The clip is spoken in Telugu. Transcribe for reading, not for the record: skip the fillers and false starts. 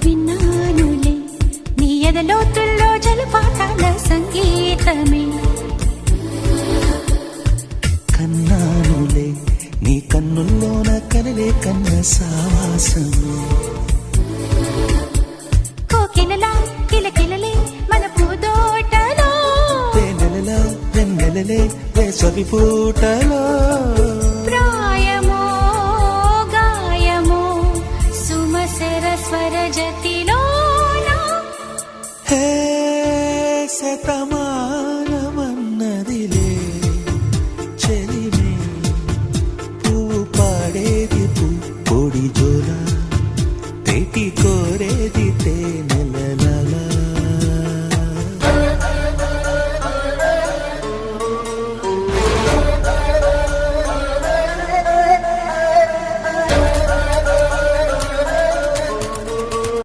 విన్నానులే నీ ఎదలోతుల్లో జలపాతాల సంగీతమే. కన్నానులే నీ కన్నుల్లోన కలలే కన్న సావాసమే. కోకిలలా కిలకిలలే మన పూదోటలో, తేనెలలా వెన్నెలలే వేసవి పూటలో. ప్రాయమో గాయమో సుమసర స్వర జతి